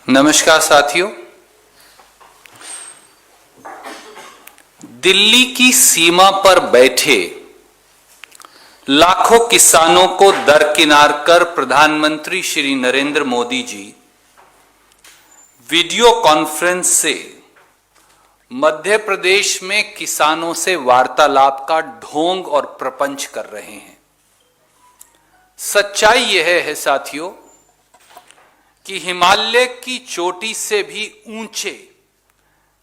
नमस्कार साथियों। दिल्ली की सीमा पर बैठे लाखों किसानों को दरकिनार कर प्रधानमंत्री श्री नरेंद्र मोदी जी वीडियो कॉन्फ्रेंस से मध्य प्रदेश में किसानों से वार्तालाप का ढोंग और प्रपंच कर रहे हैं। सच्चाई यह है साथियों कि हिमालय की चोटी से भी ऊंचे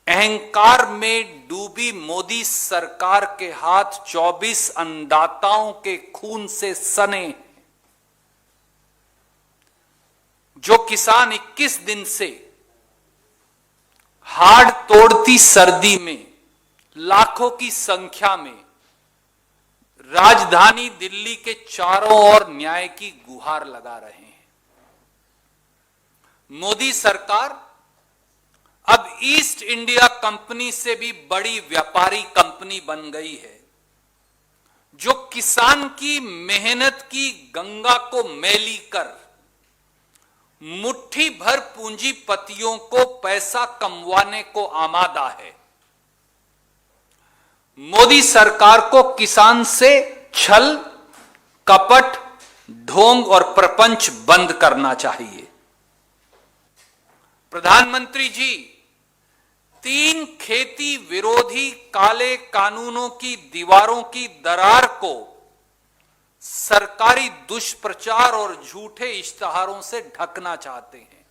अहंकार में डूबी मोदी सरकार के हाथ 24 अन्नदाताओं के खून से सने। जो किसान 21 दिन से हाड़ तोड़ती सर्दी में लाखों की संख्या में राजधानी दिल्ली के चारों ओर न्याय की गुहार लगा रहे हैं। मोदी सरकार अब ईस्ट इंडिया कंपनी से भी बड़ी व्यापारी कंपनी बन गई है, जो किसान की मेहनत की गंगा को मैली कर मुट्ठी भर पूंजीपतियों को पैसा कमवाने को आमादा है। मोदी सरकार को किसान से छल, कपट, ढोंग और प्रपंच बंद करना चाहिए। प्रधानमंत्री जी 3 खेती विरोधी काले कानूनों की दीवारों की दरार को सरकारी दुष्प्रचार और झूठे इश्तिहारों से ढकना चाहते हैं।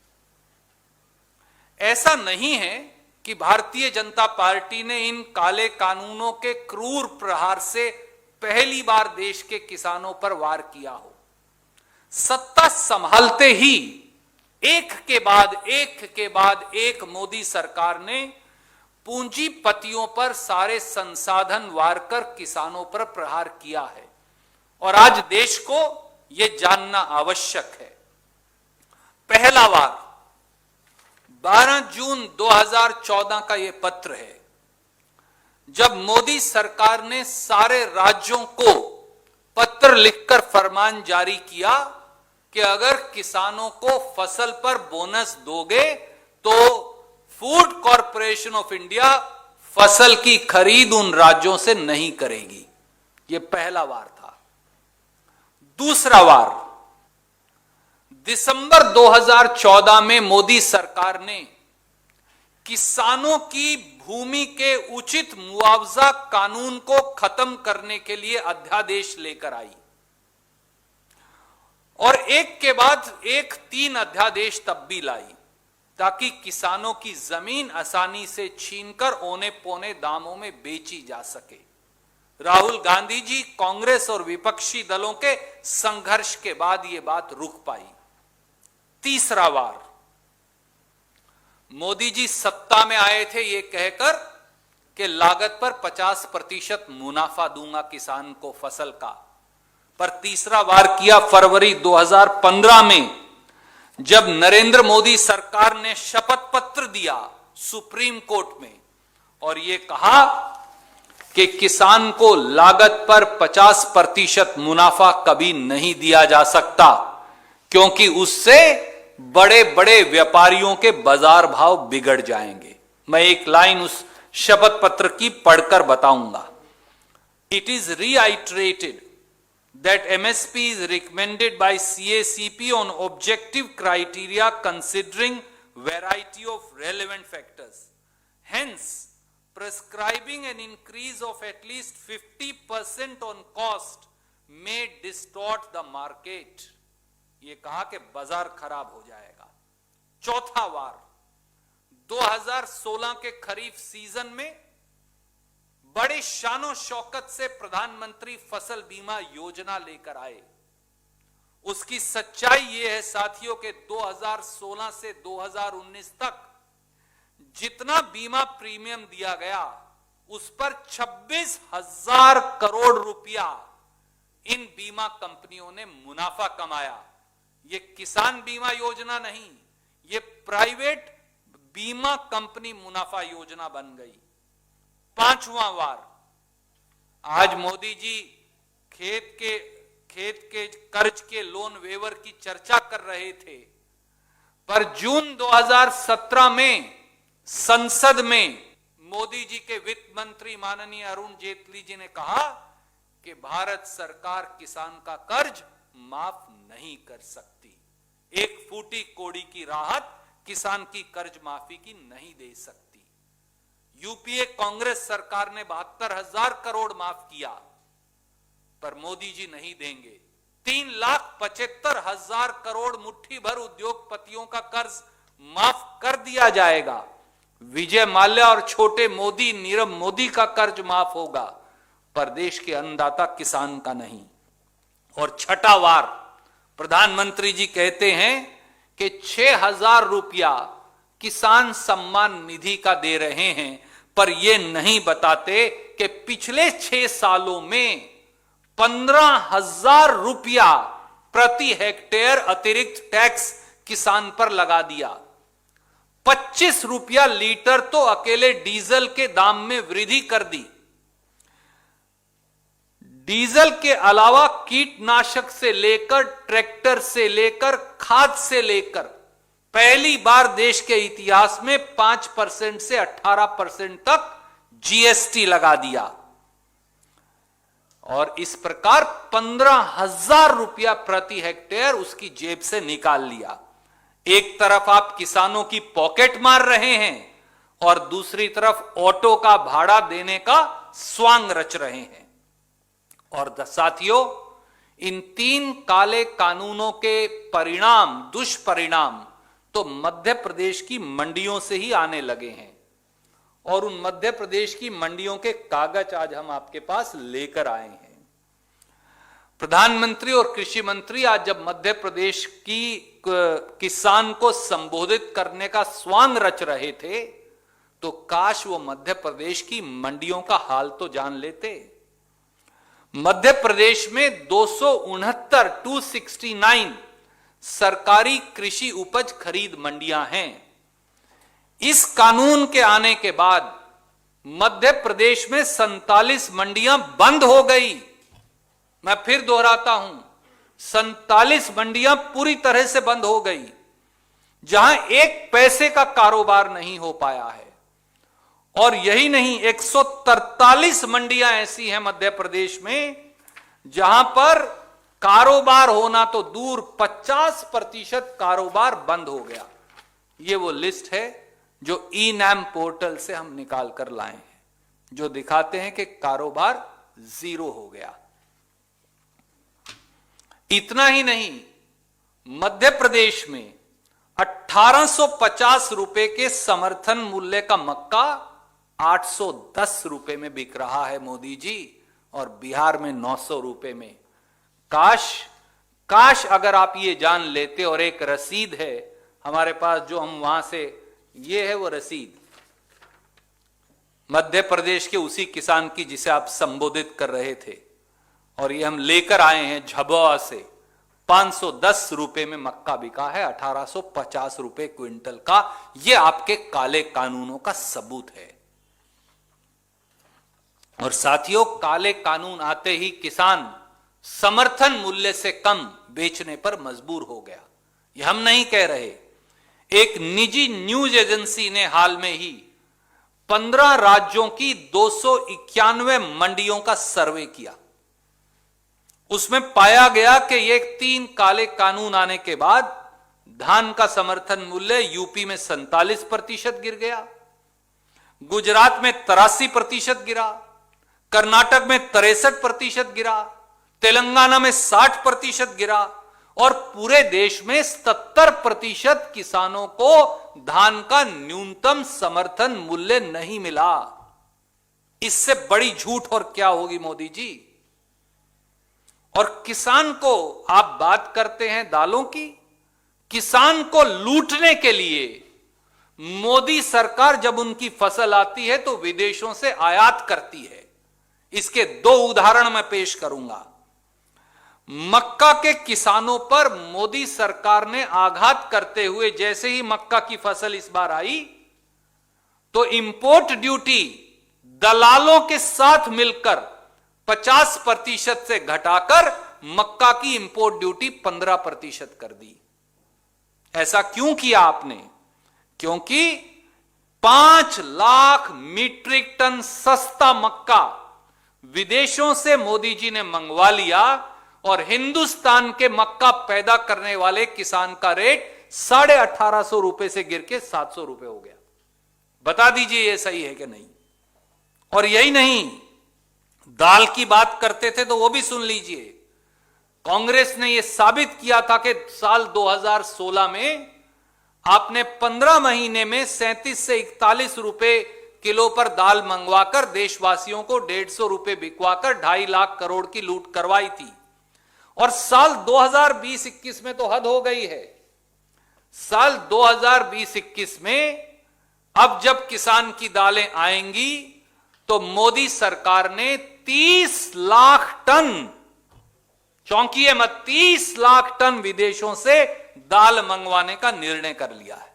ऐसा नहीं है कि भारतीय जनता पार्टी ने इन काले कानूनों के क्रूर प्रहार से पहली बार देश के किसानों पर वार किया हो। सत्ता संभालते ही एक के बाद एक मोदी सरकार ने पूंजीपतियों पर सारे संसाधन वार कर किसानों पर प्रहार किया है और आज देश को यह जानना आवश्यक है। पहला वार 12 जून 2014 का यह पत्र है, जब मोदी सरकार ने सारे राज्यों को पत्र लिखकर फरमान जारी किया कि अगर किसानों को फसल पर बोनस दोगे तो फूड कॉरपोरेशन ऑफ इंडिया फसल की खरीद उन राज्यों से नहीं करेगी। यह पहला वार था। दूसरा वार दिसंबर 2014 में मोदी सरकार ने किसानों की भूमि के उचित मुआवजा कानून को खत्म करने के लिए अध्यादेश लेकर आई और एक के बाद एक 3 अध्यादेश तब भी लाई, ताकि किसानों की जमीन आसानी से छीनकर औने पौने दामों में बेची जा सके। राहुल गांधी जी, कांग्रेस और विपक्षी दलों के संघर्ष के बाद यह बात रुक पाई। तीसरा वार मोदी जी सत्ता में आए थे ये कहकर कि लागत पर 50% मुनाफा दूंगा किसान को फसल का, पर तीसरा वार किया फरवरी 2015 में, जब नरेंद्र मोदी सरकार ने शपथ पत्र दिया सुप्रीम कोर्ट में और यह कहा कि किसान को लागत पर 50% मुनाफा कभी नहीं दिया जा सकता, क्योंकि उससे बड़े बड़े व्यापारियों के बाजार भाव बिगड़ जाएंगे। मैं एक लाइन उस शपथ पत्र की पढ़कर बताऊंगा। It is reiterated that MSP is recommended by CACP on objective criteria considering variety of relevant factors. Hence, prescribing an increase of at least 50% on cost may distort the market. ये कहा कि बाजार खराब हो जाएगा। चौथा वार 2016 के खरीफ सीजन में बड़े शानो शौकत से प्रधानमंत्री फसल बीमा योजना लेकर आए। उसकी सच्चाई यह है साथियों के 2016 से 2019 तक जितना बीमा प्रीमियम दिया गया उस पर 26,000 करोड़ रुपया इन बीमा कंपनियों ने मुनाफा कमाया। यह किसान बीमा योजना नहीं, यह प्राइवेट बीमा कंपनी मुनाफा योजना बन गई। पांचवां वार आज मोदी जी खेत के कर्ज के लोन वेवर की चर्चा कर रहे थे, पर जून 2017 में संसद में मोदी जी के वित्त मंत्री माननीय अरुण जेटली जी ने कहा कि भारत सरकार किसान का कर्ज माफ नहीं कर सकती, एक फूटी कोड़ी की राहत किसान की कर्ज माफी की नहीं दे सकती। यूपीए कांग्रेस सरकार ने 72,000 करोड़ माफ किया, पर मोदी जी नहीं देंगे। 3,75,000 करोड़ मुट्ठी भर उद्योगपतियों का कर्ज माफ कर दिया जाएगा। विजय माल्या और छोटे मोदी, नीरव मोदी का कर्ज माफ होगा, पर देश के अन्नदाता किसान का नहीं। और छठा वार प्रधानमंत्री जी कहते हैं कि 6,000 रुपया किसान सम्मान निधि का दे रहे हैं, पर यह नहीं बताते कि पिछले 6 सालों में 15,000 रुपया प्रति हेक्टेयर अतिरिक्त टैक्स किसान पर लगा दिया। 25 रुपया लीटर तो अकेले डीजल के दाम में वृद्धि कर दी। डीजल के अलावा कीटनाशक से लेकर, ट्रैक्टर से लेकर, खाद से लेकर पहली बार देश के इतिहास में 5% से 18% तक जीएसटी लगा दिया और इस प्रकार 15,000 रुपया प्रति हेक्टेयर उसकी जेब से निकाल लिया। एक तरफ आप किसानों की पॉकेट मार रहे हैं और दूसरी तरफ ऑटो का भाड़ा देने का स्वांग रच रहे हैं। और साथियों, इन 3 काले कानूनों के परिणाम, दुष्परिणाम तो मध्य प्रदेश की मंडियों से ही आने लगे हैं और उन मध्य प्रदेश की मंडियों के कागज आज हम आपके पास लेकर आए हैं। प्रधानमंत्री और कृषि मंत्री आज जब मध्य प्रदेश की किसान को संबोधित करने का स्वांग रच रहे थे, तो काश वो मध्य प्रदेश की मंडियों का हाल तो जान लेते। मध्य प्रदेश में 269 सरकारी कृषि उपज खरीद मंडियां हैं। इस कानून के आने के बाद मध्य प्रदेश में 47 मंडियां बंद हो गई। मैं फिर दोहराता हूं, 47 मंडियां पूरी तरह से बंद हो गई, जहां एक पैसे का कारोबार नहीं हो पाया है। और यही नहीं, 143 मंडियां ऐसी हैं मध्य प्रदेश में जहां पर कारोबार होना तो दूर, 50% कारोबार बंद हो गया। ये वो लिस्ट है जो ई-नैम पोर्टल से हम निकाल कर लाए हैं, जो दिखाते हैं कि कारोबार 0 हो गया। इतना ही नहीं, मध्य प्रदेश में 1850 रुपए के समर्थन मूल्य का मक्का 810 रुपए में बिक रहा है मोदी जी, और बिहार में 900 रुपए में। काश अगर आप ये जान लेते। और एक रसीद है हमारे पास जो हम वहां से, ये है वो रसीद मध्य प्रदेश के उसी किसान की जिसे आप संबोधित कर रहे थे, और ये हम लेकर आए हैं झबुआ से। 510 रुपए में मक्का बिका है, 1850 रुपए क्विंटल का। ये आपके काले कानूनों का सबूत है। और साथियों, काले कानून आते ही किसान समर्थन मूल्य से कम बेचने पर मजबूर हो गया। यह हम नहीं कह रहे, एक निजी न्यूज एजेंसी ने हाल में ही 15 राज्यों की 291 मंडियों का सर्वे किया। उसमें पाया गया कि ये 3 काले कानून आने के बाद धान का समर्थन मूल्य यूपी में 47% गिर गया, गुजरात में 83% गिरा, कर्नाटक में 63% गिरा, तेलंगाना में 60% गिरा, और पूरे देश में 70% किसानों को धान का न्यूनतम समर्थन मूल्य नहीं मिला। इससे बड़ी झूठ और क्या होगी मोदी जी। और किसान को आप बात करते हैं दालों की, किसान को लूटने के लिए मोदी सरकार जब उनकी फसल आती है तो विदेशों से आयात करती है। इसके 2 उदाहरण मैं पेश करूंगा। मक्का के किसानों पर मोदी सरकार ने आघात करते हुए, जैसे ही मक्का की फसल इस बार आई तो इंपोर्ट ड्यूटी दलालों के साथ मिलकर 50% से घटाकर मक्का की इंपोर्ट ड्यूटी 15% कर दी। ऐसा क्यों किया आपने? क्योंकि 5 लाख मीट्रिक टन सस्ता मक्का विदेशों से मोदी जी ने मंगवा लिया और हिंदुस्तान के मक्का पैदा करने वाले किसान का रेट 1850 रुपए से गिर के 700 रुपए हो गया। बता दीजिए ये सही है कि नहीं? और यही नहीं, दाल की बात करते थे तो वो भी सुन लीजिए। कांग्रेस ने यह साबित किया था कि साल 2016 में आपने 15 महीने में 37 से 41 रुपए किलो पर दाल मंगवाकर देशवासियों को 150 रुपए बिकवाकर 2.5 लाख करोड़ की लूट करवाई थी। और साल 2020-21 में तो हद हो गई है। साल 2020-21 में अब जब किसान की दालें आएंगी तो मोदी सरकार ने 30 लाख टन, चौंकिए मत, 30 लाख टन विदेशों से दाल मंगवाने का निर्णय कर लिया है।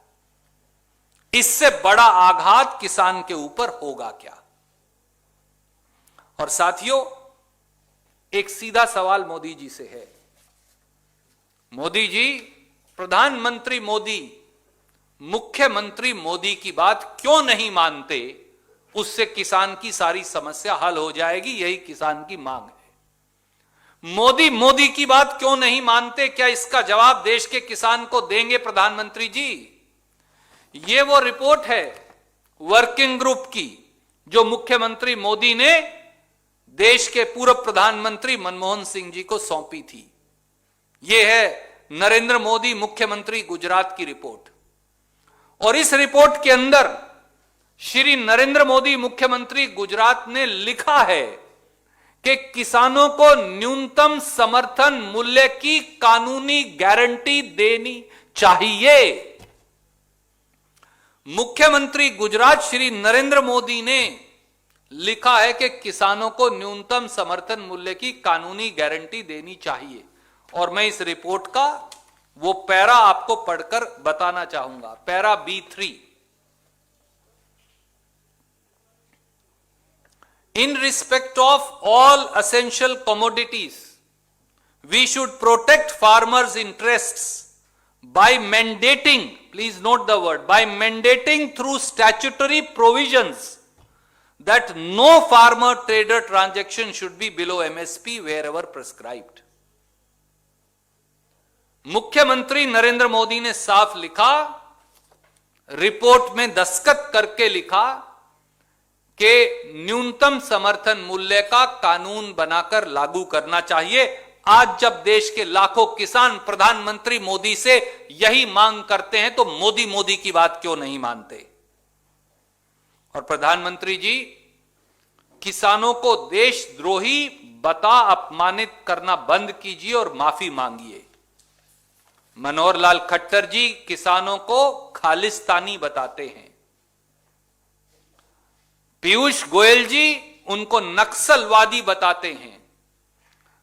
इससे बड़ा आघात किसान के ऊपर होगा क्या? और साथियों, एक सीधा सवाल मोदी जी से है। मोदी जी, प्रधानमंत्री मोदी, मुख्यमंत्री मोदी की बात क्यों नहीं मानते? उससे किसान की सारी समस्या हल हो जाएगी, यही किसान की मांग है। मोदी की बात क्यों नहीं मानते? क्या इसका जवाब देश के किसान को देंगे प्रधानमंत्री जी? ये वो रिपोर्ट है वर्किंग ग्रुप की जो मुख्यमंत्री मोदी ने देश के पूर्व प्रधानमंत्री मनमोहन सिंह जी को सौंपी थी। यह है नरेंद्र मोदी मुख्यमंत्री गुजरात की रिपोर्ट। और इस रिपोर्ट के अंदर श्री नरेंद्र मोदी मुख्यमंत्री गुजरात ने लिखा है कि किसानों को न्यूनतम समर्थन मूल्य की कानूनी गारंटी देनी चाहिए। मुख्यमंत्री गुजरात श्री नरेंद्र मोदी ने लिखा है कि किसानों को न्यूनतम समर्थन मूल्य की कानूनी गारंटी देनी चाहिए। और मैं इस रिपोर्ट का वो पैरा आपको पढ़कर बताना चाहूंगा, para B3। In respect of all essential commodities, we should protect farmers' interests by mandating, please note the word, by mandating through statutory provisions that no farmer trader transaction should be below MSP wherever prescribed. मुख्यमंत्री नरेंद्र मोदी ने साफ लिखा, report में दस्तखत करके लिखा कि न्यूनतम समर्थन मूल्य का कानून बनाकर लागू करना चाहिए। आज जब देश के लाखों किसान प्रधानमंत्री मोदी से यही मांग करते हैं तो मोदी की बात क्यों नहीं मानते? और प्रधानमंत्री जी, किसानों को देशद्रोही बता अपमानित करना बंद कीजिए और माफी मांगिए। मनोहर लाल खट्टर जी किसानों को खालिस्तानी बताते हैं। पीयूष गोयल जी उनको नक्सलवादी बताते हैं।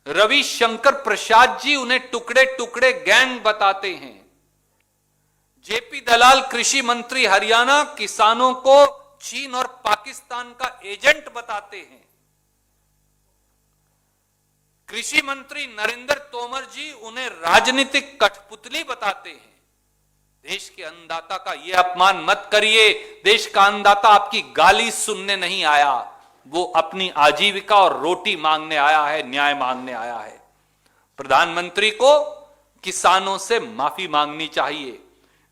रविशंकर प्रसाद जी उन्हें टुकड़े टुकड़े गैंग बताते हैं। जेपी दलाल कृषि मंत्री हरियाणा किसानों को चीन और पाकिस्तान का एजेंट बताते हैं। कृषि मंत्री नरेंद्र तोमर जी उन्हें राजनीतिक कठपुतली बताते हैं। देश के अन्नदाता का यह अपमान मत करिए। देश का अन्नदाता आपकी गाली सुनने नहीं आया, वो अपनी आजीविका और रोटी मांगने आया है, न्याय मांगने आया है। प्रधानमंत्री को किसानों से माफी मांगनी चाहिए।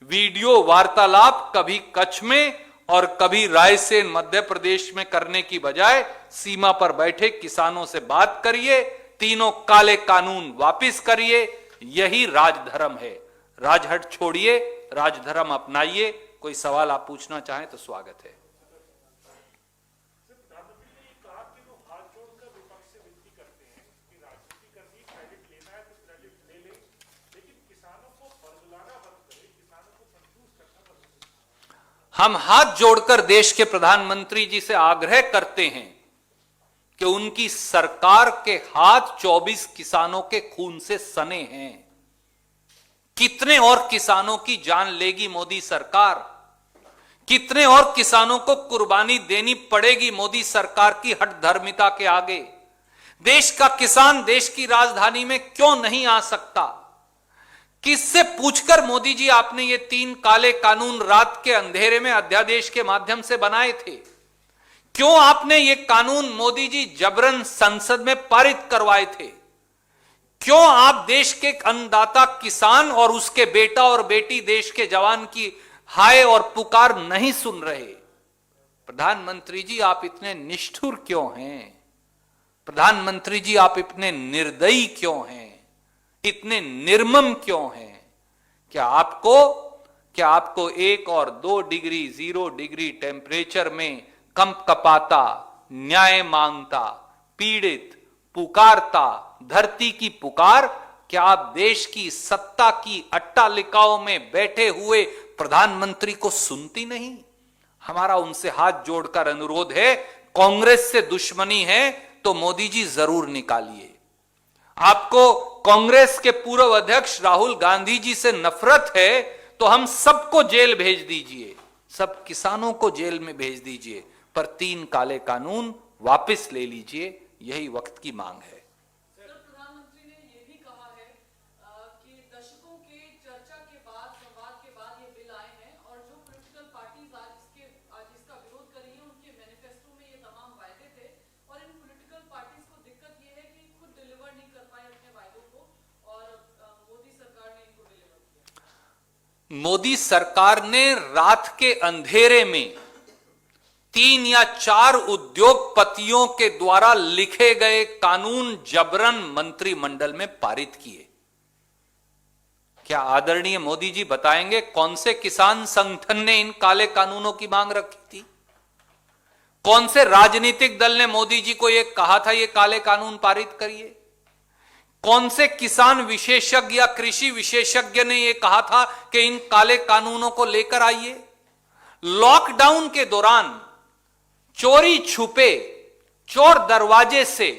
वीडियो वार्तालाप कभी कच्छ में और कभी रायसेन मध्य प्रदेश में करने की बजाय सीमा पर बैठे किसानों से बात करिए। तीनों काले कानून वापिस करिए। यही राजधर्म है। राजहट छोड़िए, राजधर्म अपनाइए। कोई सवाल आप पूछना चाहें तो स्वागत है। हम हाथ जोड़कर देश के प्रधानमंत्री जी से आग्रह करते हैं कि उनकी सरकार के हाथ 24 किसानों के खून से सने हैं। कितने और किसानों की जान लेगी मोदी सरकार? कितने और किसानों को कुर्बानी देनी पड़ेगी मोदी सरकार की हठधर्मिता के आगे? देश का किसान देश की राजधानी में क्यों नहीं आ सकता? किससे पूछकर मोदी जी आपने ये 3 काले कानून रात के अंधेरे में अध्यादेश के माध्यम से बनाए थे? क्यों आपने ये कानून मोदी जी जबरन संसद में पारित करवाए थे? क्यों आप देश के अन्नदाता किसान और उसके बेटा और बेटी देश के जवान की हाय और पुकार नहीं सुन रहे? प्रधानमंत्री जी आप इतने निष्ठुर क्यों हैं? प्रधानमंत्री जी आप इतने निर्दयी क्यों हैं? इतने निर्मम क्यों हैं? क्या आपको 1 और 2 डिग्री 0 डिग्री टेम्परेचर में कंप कपाता, न्याय मांगता, पीड़ित, पुकारता धरती की पुकार, क्या आप देश की सत्ता की अट्टालिकाओं में बैठे हुए प्रधानमंत्री को सुनती नहीं? हमारा उनसे हाथ जोड़कर अनुरोध है, कांग्रेस से दुश्मनी है तो मोदी जी जरूर निकालिए। आपको कांग्रेस के पूर्व अध्यक्ष राहुल गांधी जी से नफरत है तो हम सबको जेल भेज दीजिए, सब किसानों को जेल में भेज दीजिए, पर 3 काले कानून वापस ले लीजिए, यही वक्त की मांग है। सर, प्रधानमंत्री ने यह भी कहा है कि दशकों के चर्चा के बाद, संवाद के बाद ये बिल आए हैं और जो पॉलिटिकल पार्टीज आज इसका विरोध कर रही हैं, उनके मैनिफेस्टो में ये तमाम वायदे थे और इन पॉलिटिकल पार्टीज को दिक्कत ये है कि खुद डिलीवर नहीं कर पाए अपने वायदों को और मोदी सरकार ने इनको डिलीवर किया। मोदी सरकार ने रात के अंधेरे में 3 या 4 उद्योगपतियों के द्वारा लिखे गए कानून जबरन मंत्रिमंडल में पारित किए। क्या आदरणीय मोदी जी बताएंगे कौन से किसान संगठन ने इन काले कानूनों की मांग रखी थी? कौन से राजनीतिक दल ने मोदी जी को यह कहा था ये काले कानून पारित करिए? कौन से किसान विशेषज्ञ या कृषि विशेषज्ञ ने यह कहा था कि इन काले कानूनों को लेकर आइए? लॉकडाउन के दौरान चोरी छुपे, चोर दरवाजे से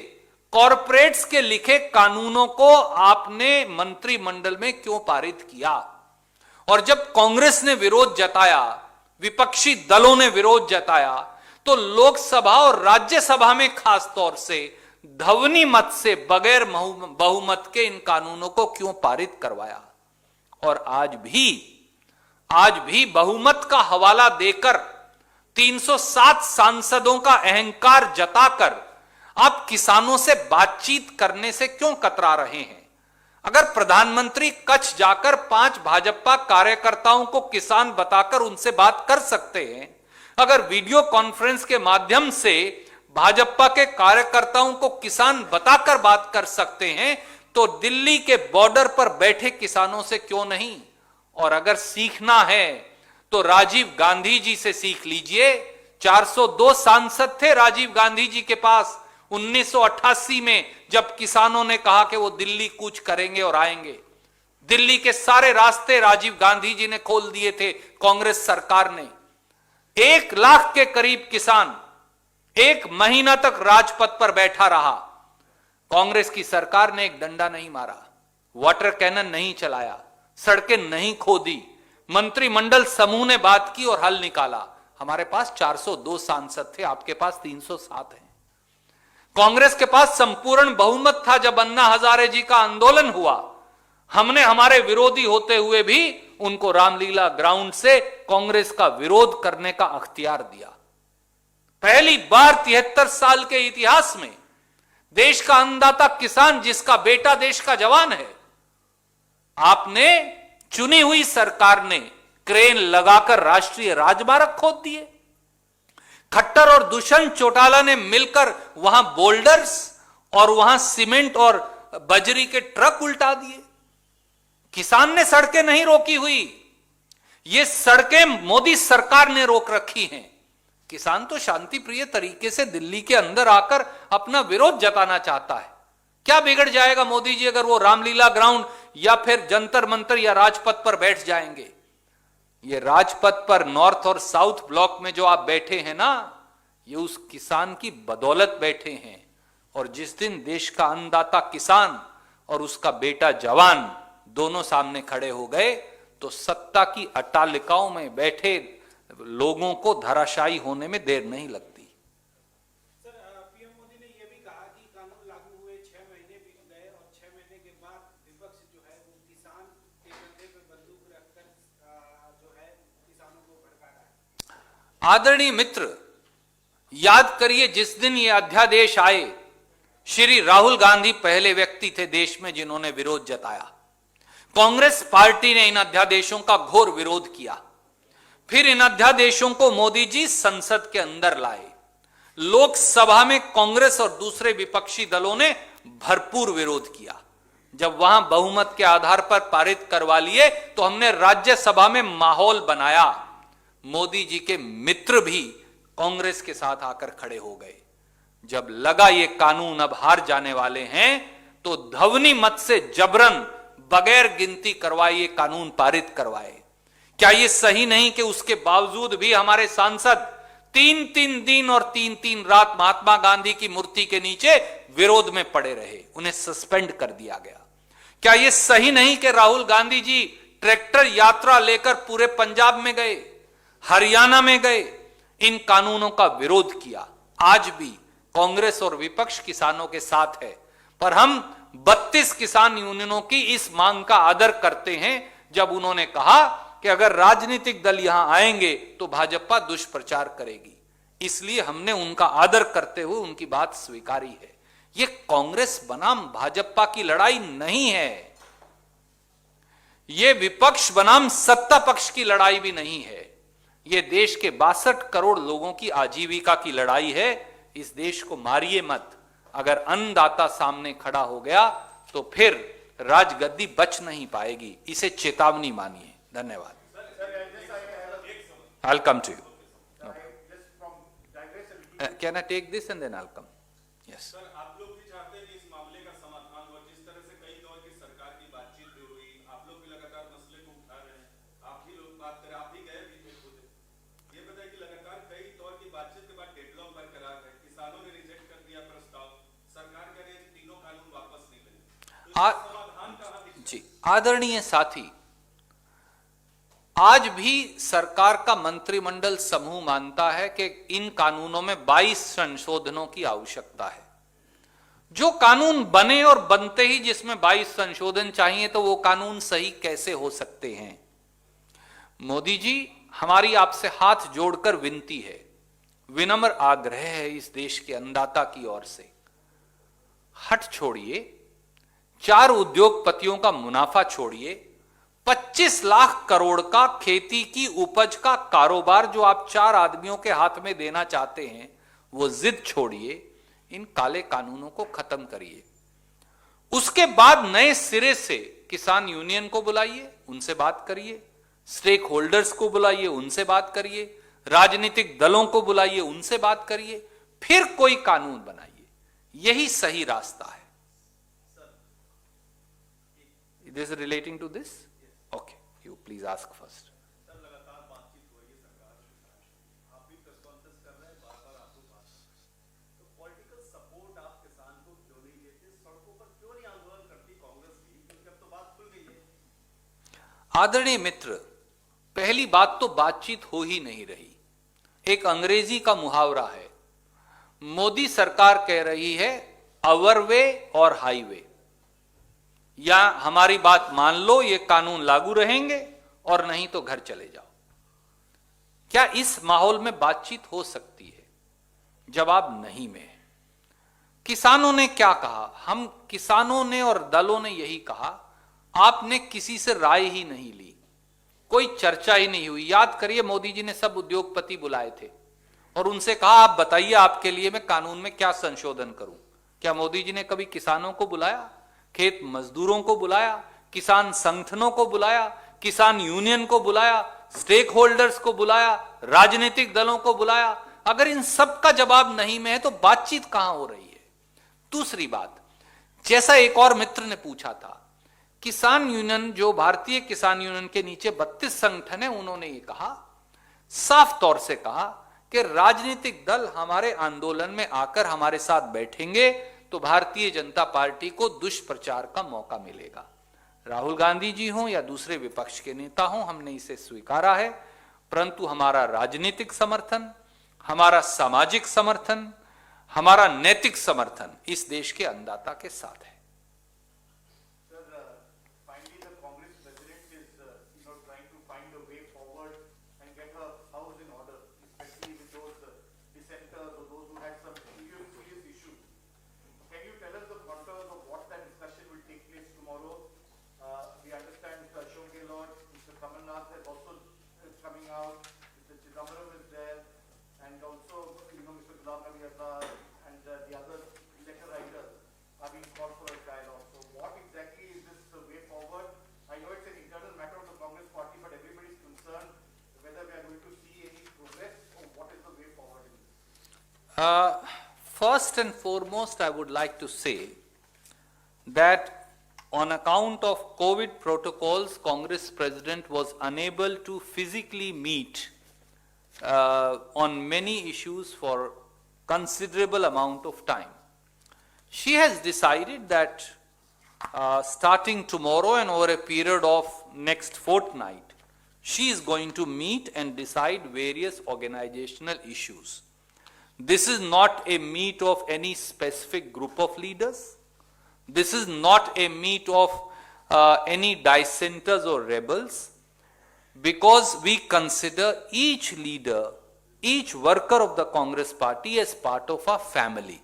कॉरपोरेट्स के लिखे कानूनों को आपने मंत्रिमंडल में क्यों पारित किया? और जब कांग्रेस ने विरोध जताया, विपक्षी दलों ने विरोध जताया, तो लोकसभा और राज्यसभा में खास तौर से ध्वनि मत से बगैर बहुमत के इन कानूनों को क्यों पारित करवाया? और आज भी बहुमत का हवाला देकर 307 सांसदों का अहंकार जताकर आप किसानों से बातचीत करने से क्यों कतरा रहे हैं? अगर प्रधानमंत्री कच्छ जाकर 5 भाजपा कार्यकर्ताओं को किसान बताकर उनसे बात कर सकते हैं, अगर वीडियो कॉन्फ्रेंस के माध्यम से भाजपा के कार्यकर्ताओं को किसान बताकर बात कर सकते हैं, तो दिल्ली के बॉर्डर पर बैठे किसानों से क्यों नहीं? और अगर सीखना है तो राजीव गांधी जी से सीख लीजिए। 402 सांसद थे राजीव गांधी जी के पास 1988 में, जब किसानों ने कहा कि वो दिल्ली कूच करेंगे और आएंगे। दिल्ली के सारे रास्ते राजीव गांधी जी ने खोल दिए थे कांग्रेस सरकार ने। 1 लाख के करीब किसान 1 महीना तक राजपथ पर बैठा रहा। कांग्रेस की सरकार ने एक डंडा नहीं मारा, वाटर कैनन नहीं चलाया, सड़कें नहीं खोदी, मंत्रिमंडल समूह ने बात की और हल निकाला। हमारे पास 402 सांसद थे, आपके पास 307 हैं। कांग्रेस के पास संपूर्ण बहुमत था जब अन्ना हजारे जी का आंदोलन हुआ। हमने हमारे विरोधी होते हुए भी उनको रामलीला ग्राउंड से कांग्रेस का विरोध करने का अख्तियार दिया। पहली बार 73 साल के इतिहास में देश का अन्नदाता किसान, जिसका बेटा देश का जवान है, आपने चुनी हुई सरकार ने क्रेन लगाकर राष्ट्रीय राजमार्ग खोद दिए। खट्टर और दुष्यंत चौटाला ने मिलकर वहां बोल्डर्स और वहां सीमेंट और बजरी के ट्रक उल्टा दिए। किसान ने सड़कें नहीं रोकी हुई, ये सड़कें मोदी सरकार ने रोक रखी हैं। किसान तो शांति प्रिय तरीके से दिल्ली के अंदर आकर अपना विरोध जताना चाहता है। क्या बिगड़ जाएगा मोदी जी अगर वो रामलीला ग्राउंड या फिर जंतर मंतर या राजपथ पर बैठ जाएंगे? ये राजपथ पर नॉर्थ और साउथ ब्लॉक में जो आप बैठे हैं ना, ये उस किसान की बदौलत बैठे हैं। और जिस दिन देश का अन्नदाता किसान और उसका बेटा जवान दोनों सामने खड़े हो गए, तो सत्ता की अट्टालिकाओं में बैठे लोगों को धराशायी होने में देर नहीं लगती। सर, पीएम मोदी ने यह भी कहा कि कानून लागू हुए 6 महीने बीत गए और 6 महीने के बाद विपक्ष जो है वो किसान के आदरणीय मित्र, याद करिए जिस दिन ये अध्यादेश आए, श्री राहुल गांधी पहले व्यक्ति थे देश में जिन्होंने विरोध जताया। कांग्रेस पार्टी ने इन अध्यादेशों का घोर विरोध किया। फिर इन अध्यादेशों को मोदी जी संसद के अंदर लाए। लोकसभा में कांग्रेस और दूसरे विपक्षी दलों ने भरपूर विरोध किया। जब वहां बहुमत के आधार पर पारित करवा लिए तो हमने राज्यसभा में माहौल बनाया। मोदी जी के मित्र भी कांग्रेस के साथ आकर खड़े हो गए। जब लगा ये कानून अब हार जाने वाले हैं तो ध्वनि मत से जबरन बगैर गिनती करवाए ये कानून पारित करवाए। क्या ये सही नहीं कि उसके बावजूद भी हमारे सांसद 3-3 दिन और 3-3 रात महात्मा गांधी की मूर्ति के नीचे विरोध में पड़े रहे, उन्हें सस्पेंड कर दिया गया। क्या यह सही नहीं कि राहुल गांधी जी ट्रैक्टर यात्रा लेकर पूरे पंजाब में गए, हरियाणा में गए, इन कानूनों का विरोध किया। आज भी कांग्रेस और विपक्ष किसानों के साथ है, पर हम 32 किसान यूनियनों की इस मांग का आदर करते हैं जब उन्होंने कहा कि अगर राजनीतिक दल यहां आएंगे तो भाजपा दुष्प्रचार करेगी। इसलिए हमने उनका आदर करते हुए उनकी बात स्वीकारी है। यह कांग्रेस बनाम भाजपा की लड़ाई नहीं है, यह विपक्ष बनाम सत्ता पक्ष की लड़ाई भी नहीं है। यह देश के 62 करोड़ लोगों की आजीविका की लड़ाई है। इस देश को मारिए मत। अगर अन्नदाता सामने खड़ा हो गया तो फिर राजगद्दी बच नहीं पाएगी। इसे चेतावनी मानिए। धन्यवाद। I'll come to you. Can I take this and then I'll come? Yes. Sir, आप लोग भी चाहते हैं कि इस मामले का समाधान हो। जिस तरह से कई दौर की सरकार की बातचीत भी हुई, आप लोग भी लगातार मसले को उठा रहे हैं। आप ही लोग बात करें, आप ही गए भी थे खुद। ये बताइए कि लगातार कई दौर की बातचीत के बाद डेडलॉक बरकरार है। किसानों ने रिजेक्ट कर दिया प्रस्ताव, सरकार कह रही है कि तीनों कानून वापस नहीं लेंगे। तो समाधान कहां दिखता है? जी, आदरणीय साथी, आज भी सरकार का मंत्रिमंडल समूह मानता है कि इन कानूनों में 22 संशोधनों की आवश्यकता है। जो कानून बने और बनते ही जिसमें 22 संशोधन चाहिए तो वो कानून सही कैसे हो सकते हैं? मोदी जी, हमारी आपसे हाथ जोड़कर विनती है, विनम्र आग्रह है इस देश के अन्नदाता की ओर से, हट छोड़िए, 4 उद्योगपतियों का मुनाफा छोड़िए, 25 लाख करोड़ का खेती की उपज का कारोबार जो आप 4 आदमियों के हाथ में देना चाहते हैं, वो जिद छोड़िए, इन काले कानूनों को खत्म करिए। उसके बाद नए सिरे से किसान यूनियन को बुलाइए, उनसे बात करिए, स्टेक होल्डर्स को बुलाइए, उनसे बात करिए, राजनीतिक दलों को बुलाइए, उनसे बात करिए, फिर कोई कानून बनाइए। यही सही रास्ता है। This is relating to this? Okay, you please ask first. Sir, लगातार बातचीत हो रही है सरकार के साथ। आप भी प्रेस कॉन्फ्रेंस कर रहे हैं, बार-बार आपको बात कर रहे हैं। तो पॉलिटिकल सपोर्ट आप किसान को क्यों नहीं देते? सड़कों पर क्यों नहीं आंदोलन करती कांग्रेस भी? क्योंकि अब तो बात खुल गई है। आदरणीय मित्र, पहली बात तो बातचीत हो ही नहीं रही। एक अंग्रेजी का मुहावरा है, मोदी सरकार कह रही है अवर वे और हाईवे, या हमारी बात मान लो, ये कानून लागू रहेंगे, और नहीं तो घर चले जाओ। क्या इस माहौल में बातचीत हो सकती है? जवाब नहीं में है। किसानों ने क्या कहा? हम किसानों ने और दलों ने यही कहा, आपने किसी से राय ही नहीं ली, कोई चर्चा ही नहीं हुई। याद करिए, मोदी जी ने सब उद्योगपति बुलाए थे और उनसे कहा आप बताइए आपके लिए मैं कानून में क्या संशोधन करूं। क्या मोदी जी ने कभी किसानों को बुलाया, खेत मजदूरों को बुलाया, किसान संगठनों को बुलाया, किसान यूनियन को बुलाया, स्टेक होल्डर्स को बुलाया, राजनीतिक दलों को बुलाया? अगर इन सब का जवाब नहीं में है तो बातचीत कहां हो रही है? दूसरी बात, जैसा एक और मित्र ने पूछा था, किसान यूनियन, जो भारतीय किसान यूनियन के नीचे 32 संगठन है, उन्होंने ये कहा, साफ तौर से कहा कि राजनीतिक दल हमारे आंदोलन में आकर हमारे साथ बैठेंगे तो भारतीय जनता पार्टी को दुष्प्रचार का मौका मिलेगा। राहुल गांधी जी हों या दूसरे विपक्ष के नेता हों, हमने इसे स्वीकारा है, परंतु हमारा राजनीतिक समर्थन, हमारा सामाजिक समर्थन, हमारा नैतिक समर्थन इस देश के अन्नदाता के साथ है। first and foremost, I would like to say that on account of COVID protocols, Congress President was unable to physically meet on many issues for considerable amount of time. She has decided that starting tomorrow and over a period of next fortnight, she is going to meet and decide various organizational issues. This is not a meet of any specific group of leaders. This is not a meet of any dissenters or rebels, because we consider each leader, each worker of the Congress Party as part of our family.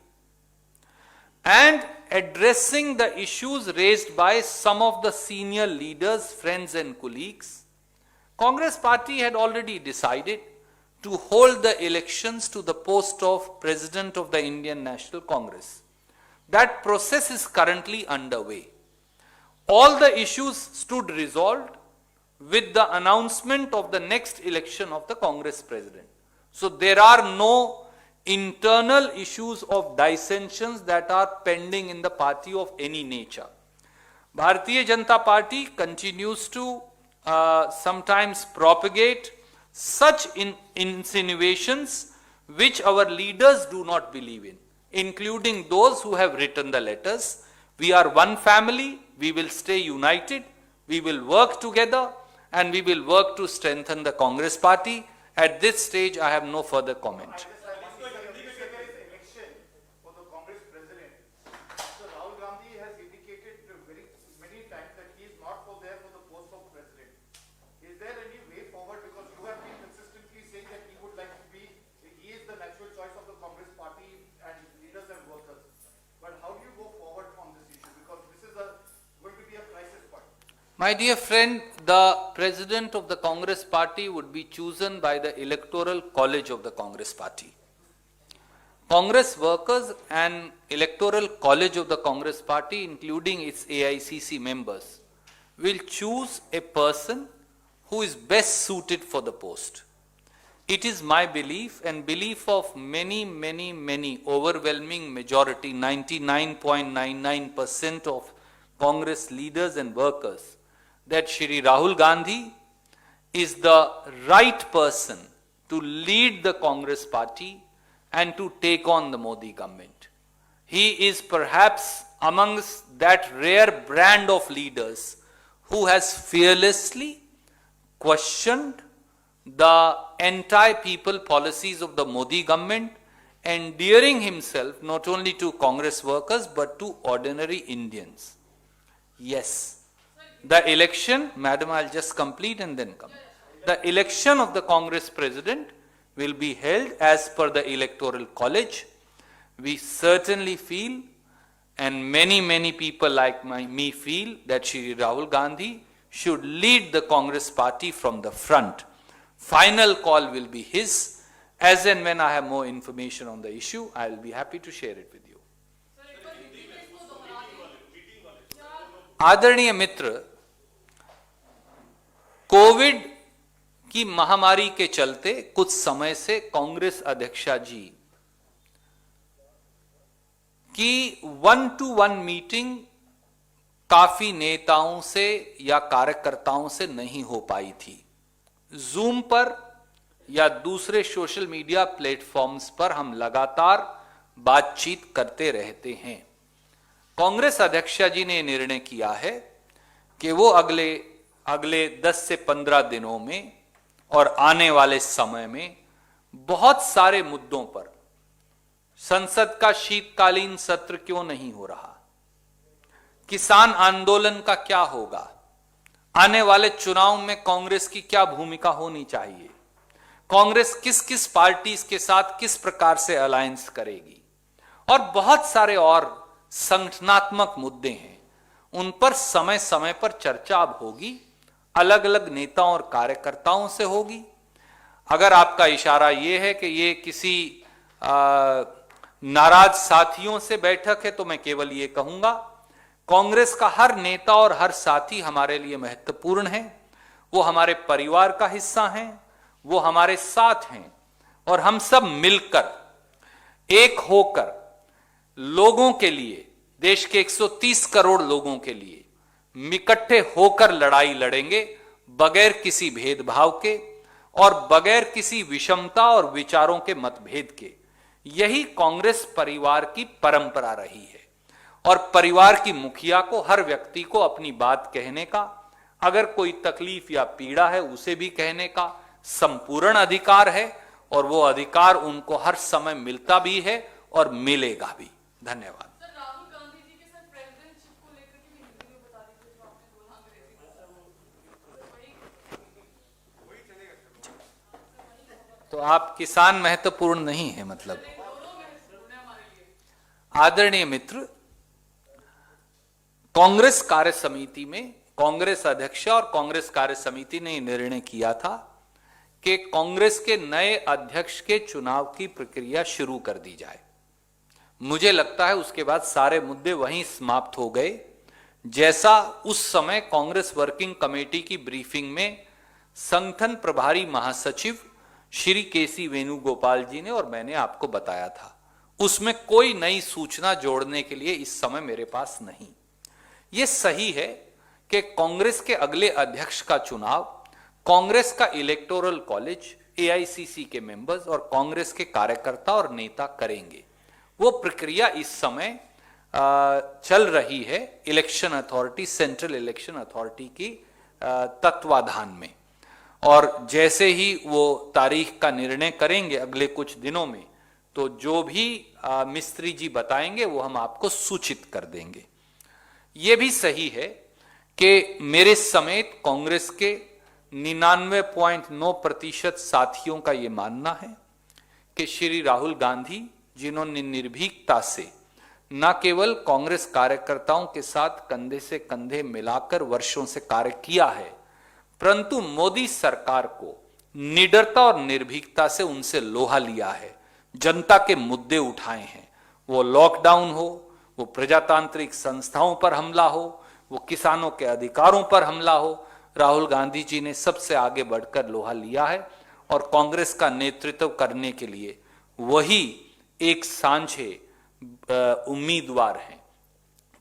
And addressing the issues raised by some of the senior leaders, friends and colleagues, Congress Party had already decided to hold the elections to the post of President of the Indian National Congress. That process is currently underway. All the issues stood resolved with the announcement of the next election of the Congress President. So there are no internal issues of dissensions that are pending in the party of any nature. Bharatiya Janata Party continues to sometimes propagate such insinuations which our leaders do not believe in, including those who have written the letters. We are one family, we will stay united, we will work together, and we will work to strengthen the Congress Party. At this stage, I have no further comment. Election for the Congress President. So Rahul Gandhi has indicated very many times that he is not there for the post of President. Is there any way forward? Because you have been consistently saying that he would like to be, he is the natural choice of the Congress Party and leaders and workers. But how do you go forward on this issue? Because this is going to be a crisis point. My dear friend, the President of the Congress Party would be chosen by the Electoral College of the Congress Party. Congress workers and Electoral College of the Congress Party, including its AICC members, will choose a person who is best suited for the post. It is my belief and belief of many overwhelming majority, 99.99% of Congress leaders and workers, that Shri Rahul Gandhi is the right person to lead the Congress Party and to take on the Modi government. He is perhaps amongst that rare brand of leaders who has fearlessly questioned the anti-people policies of the Modi government, endearing himself not only to Congress workers but to ordinary Indians. Yes. The election, madam, I'll just complete and then come. The election of the Congress President will be held as per the Electoral College. We certainly feel, and many people like me feel, that Shri Rahul Gandhi should lead the Congress Party from the front. Final call will be his. As and when I have more information on the issue, I will be happy to share it with you. आदरणीय मित्र, Covid की महामारी के चलते कुछ समय से कांग्रेस अध्यक्षा जी की 1-to-1 मीटिंग काफी नेताओं से या कार्यकर्ताओं से नहीं हो पाई थी। जूम पर या दूसरे सोशल मीडिया प्लेटफॉर्म्स पर हम लगातार बातचीत करते रहते हैं। कांग्रेस अध्यक्षा जी ने निर्णय किया है कि वो अगले 10 से 15 दिनों में और आने वाले समय में बहुत सारे मुद्दों पर, संसद का शीतकालीन सत्र क्यों नहीं हो रहा, किसान आंदोलन का क्या होगा, आने वाले चुनाव में कांग्रेस की क्या भूमिका होनी चाहिए, कांग्रेस किस किस पार्टीज के साथ किस प्रकार से अलायंस करेगी, और बहुत सारे और संगठनात्मक मुद्दे हैं, उन पर समय समय पर चर्चा अब होगी, अलग अलग नेताओं और कार्यकर्ताओं से होगी। अगर आपका इशारा यह है कि ये किसी नाराज साथियों से बैठक है, तो मैं केवल ये कहूंगा, कांग्रेस का हर नेता और हर साथी हमारे लिए महत्वपूर्ण है। वो हमारे परिवार का हिस्सा हैं, वो हमारे साथ हैं, और हम सब मिलकर, एक होकर लोगों के लिए, देश के 130 करोड़ लोगों के लिए इकट्ठे होकर लड़ाई लड़ेंगे, बगैर किसी भेदभाव के और बगैर किसी विषमता और विचारों के मतभेद के। यही कांग्रेस परिवार की परंपरा रही है और परिवार की मुखिया को, हर व्यक्ति को अपनी बात कहने का, अगर कोई तकलीफ या पीड़ा है उसे भी कहने का संपूर्ण अधिकार है और वो अधिकार उनको हर समय मिलता भी है और मिलेगा भी। धन्यवाद। सर, राहुल गांधी जी के साथ प्रेसिडेंटशिप को लेकर के भी हिंदी में बता दीजिए, जो आपने बोला अंग्रेजी में। तो आप किसान महत्वपूर्ण नहीं है मतलब? दोनों महत्वपूर्ण है हमारे लिए। आदरणीय मित्र, कांग्रेस कार्य समिति में कांग्रेस अध्यक्ष और कांग्रेस कार्य समिति ने निर्णय किया था कि कांग्रेस के नए अध्यक्ष के चुनाव की प्रक्रिया शुरू कर दी जाए। मुझे लगता है उसके बाद सारे मुद्दे वहीं समाप्त हो गए, जैसा उस समय कांग्रेस वर्किंग कमेटी की ब्रीफिंग में संगठन प्रभारी महासचिव श्री केसी वेणुगोपाल जी ने और मैंने आपको बताया था। उसमें कोई नई सूचना जोड़ने के लिए इस समय मेरे पास नहीं। यह सही है कि कांग्रेस के अगले अध्यक्ष का चुनाव कांग्रेस का इलेक्टोरल कॉलेज, एआईसीसी के मेंबर्स और कांग्रेस के कार्यकर्ता और नेता करेंगे। वो प्रक्रिया इस समय चल रही है election authority, central election authority की तत्वाधान में, और जैसे ही वो तारीख का निर्णय करेंगे अगले कुछ दिनों में, तो जो भी मिस्त्री जी बताएंगे वो हम आपको सूचित कर देंगे। ये भी सही है कि मेरे समेत कांग्रेस के 99.9% साथियों का ये मानना है कि श्री राहुल गांधी, जिन्होंने निर्भीकता से न केवल कांग्रेस कार्यकर्ताओं के साथ कंधे से कंधे मिलाकर वर्षों से कार्य किया है, परंतु मोदी सरकार को निडरता और निर्भीकता से उनसे लोहा लिया है, जनता के मुद्दे उठाए हैं। वो लॉकडाउन हो, वो प्रजातांत्रिक संस्थाओं पर हमला हो, वो किसानों के अधिकारों पर हमला हो, राहुल गांधी जी ने सबसे आगे बढ़कर लोहा लिया है और कांग्रेस का नेतृत्व करने के लिए वही एक सांझे उम्मीदवार हैं।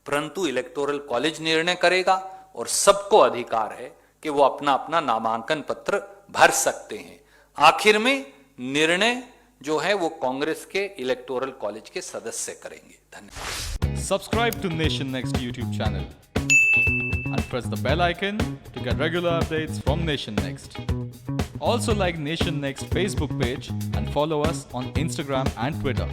परंतु इलेक्टोरल कॉलेज निर्णय करेगा और सबको अधिकार है कि वो अपना अपना नामांकन पत्र भर सकते हैं। आखिर में निर्णय जो है वो कांग्रेस के इलेक्टोरल कॉलेज के सदस्य करेंगे। धन्यवाद। Subscribe to Nation Next YouTube channel and press the bell icon to get regular updates from Nation Next. Also like Nation Next Facebook page and follow us on Instagram and Twitter.